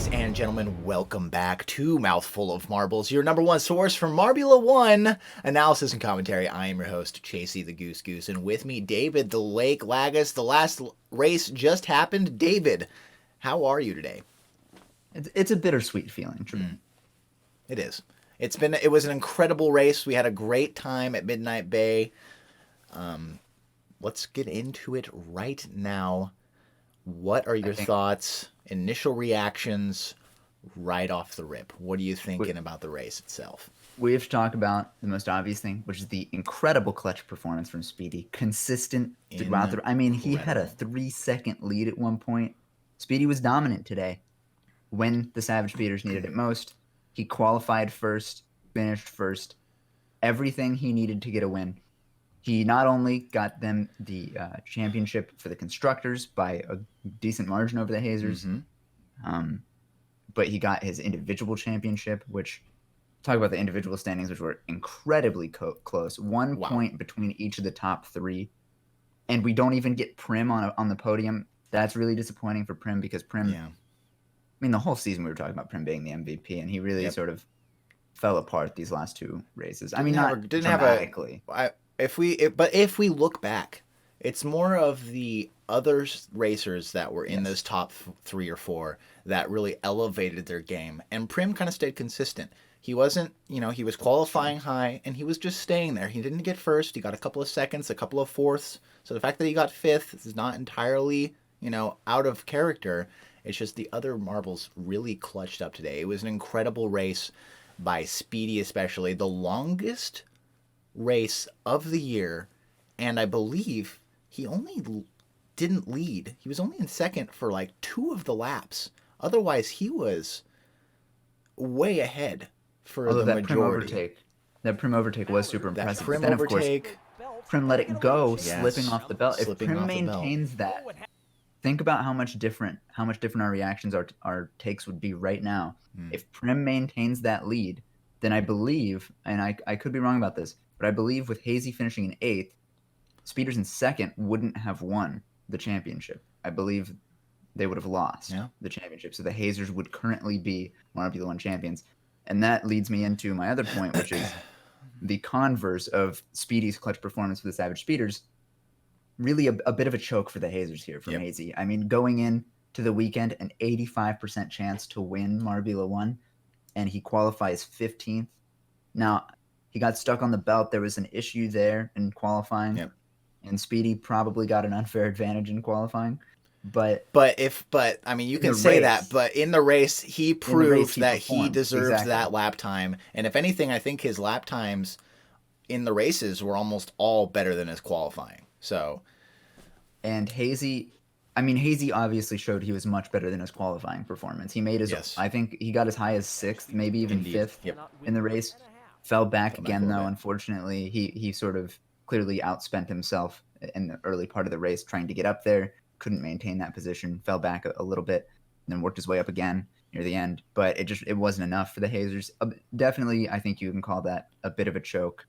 Ladies and gentlemen, welcome back to Mouthful of Marbles, your number one source for Marbula 1 analysis and commentary. I am your host, Chasey the Goose Goose, and with me, David the Lake Lagus. The last race just happened. David, how are you today? It's a bittersweet feeling, true. It is. It was an incredible race. We had a great time at Midnight Bay. Let's get into it right now. What are your thoughts, initial reactions, right off the rip? What are you thinking about the race itself? We have to talk about the most obvious thing, which is the incredible clutch performance from Speedy. Consistent throughout the... I mean, he had a 3-second lead at one point. Speedy was dominant today. When the Savage Speeders needed it most, he qualified first, finished first. Everything he needed to get a win. He not only got them the championship for the constructors by a decent margin over the Hazers, but he got his individual championship, which, talk about the individual standings, which were incredibly close. One point between each of the top three. And we don't even get Prim on the podium. That's really disappointing for Prim because Prim, I mean, the whole season we were talking about Prim being the MVP, and he really sort of fell apart these last two races. I mean, not dramatically. If we look back, it's more of the other racers that were in those top 3 or 4 that really elevated their game. And Prim kind of stayed consistent. He wasn't, he was qualifying high, and he was just staying there. He didn't get first. He got a couple of seconds, a couple of fourths. So the fact that he got 5th is not entirely, out of character. It's just the other marbles really clutched up today. It was an incredible race by Speedy especially. The longest race of the year, and I believe he only didn't lead. He was only in second for like 2 of the laps. Otherwise, he was way ahead for the majority. That Prim overtake was super impressive. Prim then, overtake. Of course, Prim let it go, slipping off the belt. If Prim maintains that, think about how much different our reactions, our takes would be right now. If Prim maintains that lead, then I believe, and I could be wrong about this, but I believe with Hazy finishing in 8th, Speeders in 2nd wouldn't have won the championship. I believe they would have lost the championship. So the Hazers would currently be Marbula 1 champions. And that leads me into my other point, which is the converse of Speedy's clutch performance for the Savage Speeders. Really a bit of a choke for the Hazers here from Hazy. I mean, going in to the weekend, an 85% chance to win Marbula 1, and he qualifies 15th. Now, he got stuck on the belt. There was an issue there in qualifying, and Speedy probably got an unfair advantage in qualifying. But I mean, you can say that, but in the race, he proved that he deserves that lap time. And if anything, I think his lap times in the races were almost all better than his qualifying. So, and Hazy obviously showed he was much better than his qualifying performance. He made his, I think he got as high as 6th, maybe even 5th in the race. Fell back again, though, unfortunately. He sort of clearly outspent himself in the early part of the race trying to get up there. Couldn't maintain that position. Fell back a little bit, and then worked his way up again near the end. But it wasn't enough for the Hazers. Definitely, I think you can call that a bit of a choke.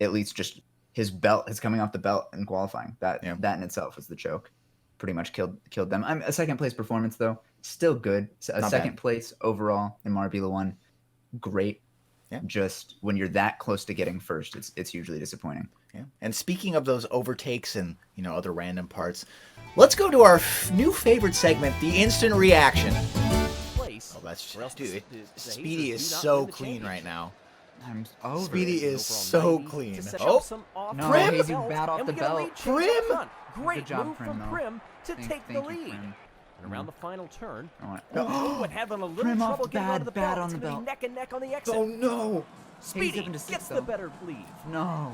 At least just his coming off the belt in qualifying. That in itself was the choke. Pretty much killed them. A second-place performance, though. Still good. Second place overall in Marbula 1. Great. Yeah. Just when you're that close to getting first, it's hugely disappointing. Yeah. And speaking of those overtakes and other random parts, let's go to our new favorite segment, the instant reaction. Speedy is so clean right now. Speedy is so clean. No, Prim! Hazy bad off the belt. Prim! Great move from Prim to take the lead. And around the final turn, and having a little trouble getting out of the belt. It's going to be neck and neck on the exit. Oh, no. Speedy gets the better lead. No.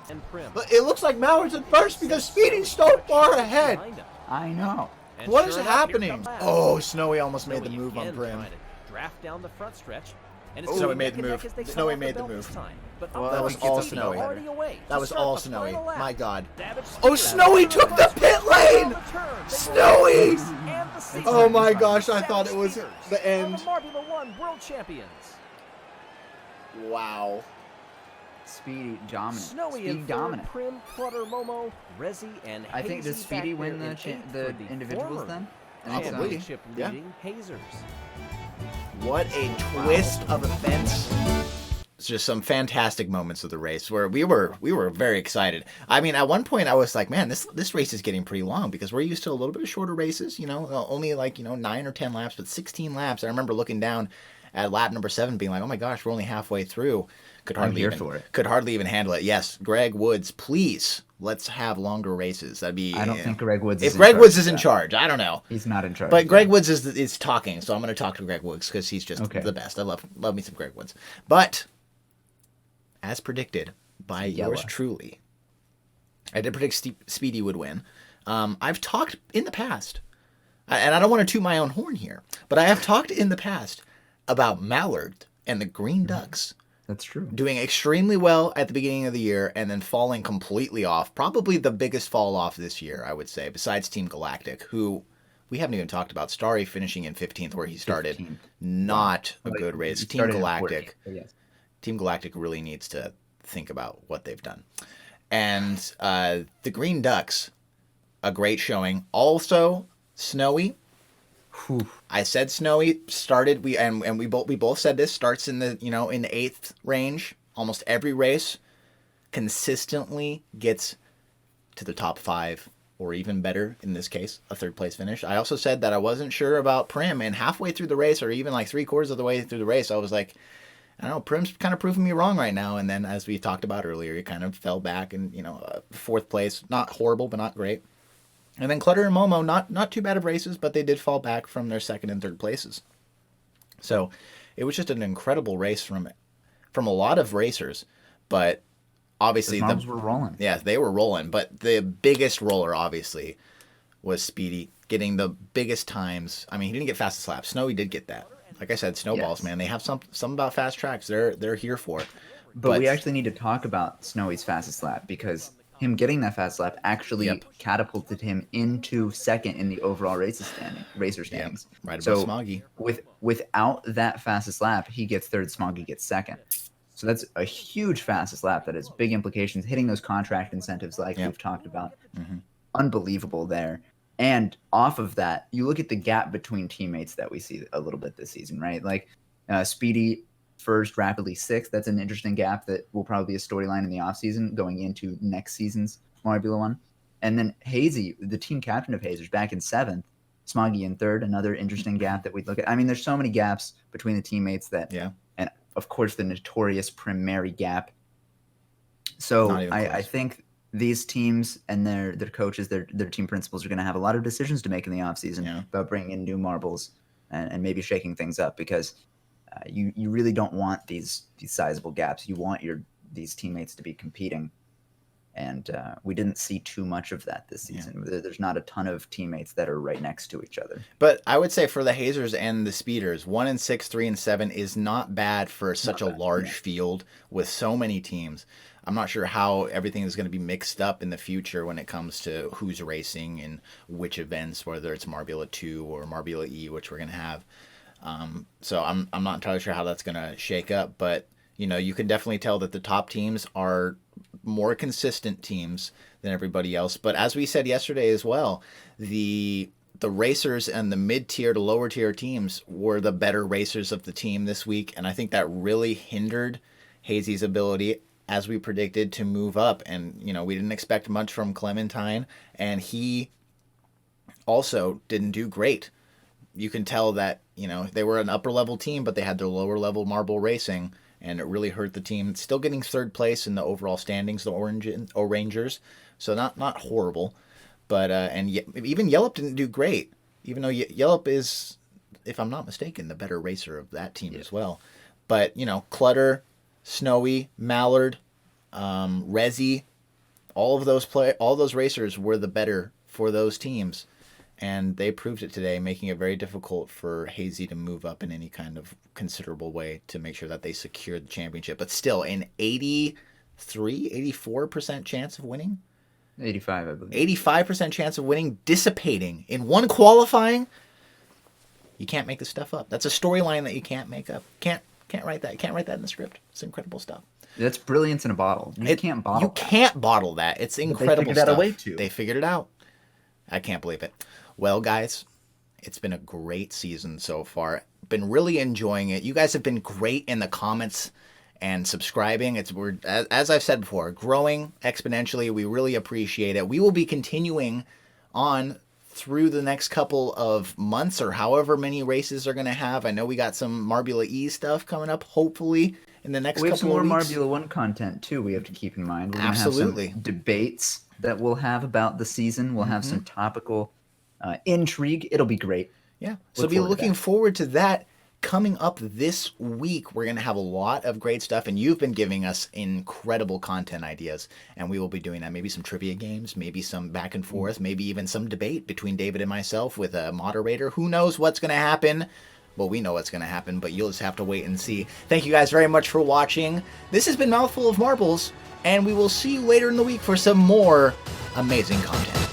And Prim. But it looks like Mauer's in first because Speedy's so far ahead. I know. And what is happening? Oh, Snowy almost made the move on Prim. Draft down the front stretch. Snowy made the move. Snowy made the move. Well, that was all Snowy. That was all Snowy. My God. Oh, Snowy took the pit lane! Snowy! Oh my gosh, I thought it was the end. Marbula 1 World Champions. Wow. Speedy dominant. Snowy and dominant. Prim, Clutter, Momo, Rezi, and I think does Speedy win the individuals then? championship leading Hazers. What a twist of events. It's just some fantastic moments of the race where we were very excited. I mean, at one point I was like, man, this race is getting pretty long because we're used to a little bit of shorter races, only 9 or 10 laps, but 16 laps. I remember looking down at lap number 7 being like, oh my gosh, we're only halfway through. Could hardly even handle it. Yes, Greg Woods, please, let's have longer races. That'd be. I don't think Greg Woods. If Greg Woods is in charge, I don't know. He's not in charge. But Greg Woods is talking, so I'm going to talk to Greg Woods because he's just the best. I love me some Greg Woods. But as predicted by yours truly, I did predict Speedy would win. I've talked in the past, and I don't want to toot my own horn here, but I have talked in the past about Mallard and the Green Ducks. That's true. Doing extremely well at the beginning of the year and then falling completely off. Probably the biggest fall off this year, I would say, besides Team Galactic, who we haven't even talked about. Starry finishing in 15th where he started. 15th. Not a good race. Team Galactic. Team Galactic really needs to think about what they've done. And the Green Ducks, a great showing. Also, Snowy. Whew. I said Snowy started. We both said this starts in the in the 8th range. Almost every race, consistently gets to the top 5 or even better. In this case, a 3rd place finish. I also said that I wasn't sure about Prim, and halfway through the race, or even like 3/4 of the way through the race, I was like, I don't know, Prim's kind of proving me wrong right now. And then, as we talked about earlier, he kind of fell back, and 4th place, not horrible, but not great. And then Clutter and Momo, not too bad of races, but they did fall back from their 2nd and 3rd places. So it was just an incredible race from a lot of racers. But obviously the were rolling. Yeah, they were rolling. But the biggest roller, obviously, was Speedy getting the biggest times. I mean, he didn't get fastest lap. Snowy did get that. Like I said, snowballs, man. They have some about fast tracks. They're here for it. But we actually need to talk about Snowy's fastest lap because him getting that fast lap actually catapulted him into 2nd in the overall racer standings. Yep. Right above Smoggy. Without that fastest lap, he gets 3rd, Smoggy gets 2nd. So that's a huge fastest lap. That has big implications, hitting those contract incentives like we've talked about. Mm-hmm. Unbelievable there. And off of that, you look at the gap between teammates that we see a little bit this season, right? Like Speedy 1st, rapidly 6th. That's an interesting gap that will probably be a storyline in the offseason going into next season's Formula 1. And then Hazy, the team captain of Hazers, back in 7th. Smoggy in 3rd, another interesting gap that we'd look at. I mean, there's so many gaps between the teammates that, and of course the notorious Primary gap. So I think these teams and their coaches, their team principals are going to have a lot of decisions to make in the offseason about bringing in new marbles and maybe shaking things up because you really don't want these sizable gaps. You want these teammates to be competing. And we didn't see too much of that this season. Yeah. There's not a ton of teammates that are right next to each other. But I would say for the Hazers and the Speeders, 1 and 6, 3 and 7 is not bad for such a large field with so many teams. I'm not sure how everything is going to be mixed up in the future when it comes to who's racing and which events, whether it's Marbula 2 or Marbula E, which we're going to have. So I'm not entirely sure how that's going to shake up, but you can definitely tell that the top teams are more consistent teams than everybody else. But as we said yesterday as well, the racers and the mid-tier to lower tier teams were the better racers of the team this week, and I think that really hindered Hazy's ability, as we predicted, to move up. And we didn't expect much from Clementine, and he also didn't do great. You can tell that they were an upper level team, but they had their lower level marble racing, and it really hurt the team. Still getting 3rd place in the overall standings, the Orangers, so not horrible, but and even Yellup didn't do great, even though Yellup is, if I'm not mistaken, the better racer of that team as well. But Clutter, Snowy, Mallard, Rezi, all those racers were the better for those teams. And they proved it today, making it very difficult for Hazy to move up in any kind of considerable way to make sure that they secure the championship. But still, an 84% chance of winning? 85, I believe. 85% chance of winning, dissipating in one qualifying? You can't make this stuff up. That's a storyline that you can't make up. Can't write that. You can't write that in the script. It's incredible stuff. That's brilliance in a bottle. You can't bottle that. Can't bottle that. It's incredible stuff. They figured out a way to. They figured it out. I can't believe it. Well, guys, It's been a great season so far. Been really enjoying it. You guys have been great in the comments and subscribing. We're, as I've said before, growing exponentially. We really appreciate it. We will be continuing on through the next couple of months, or however many races are going to have. I know we got some Marbula E stuff coming up, hopefully, in the next couple of weeks. We have some more Marbula 1 content, too, we have to keep in mind. We're going to have some debates that we'll have about the season. We'll have some topical intrigue. It'll be great. Yeah, so be looking forward to that. Coming up this week, we're going to have a lot of great stuff, and you've been giving us incredible content ideas, and we will be doing that. Maybe some trivia games, maybe some back and forth, maybe even some debate between David and myself with a moderator. Who knows what's going to happen? Well, we know what's going to happen, but you'll just have to wait and see. Thank you guys very much for watching. This has been Mouthful of Marbles, and we will see you later in the week for some more amazing content.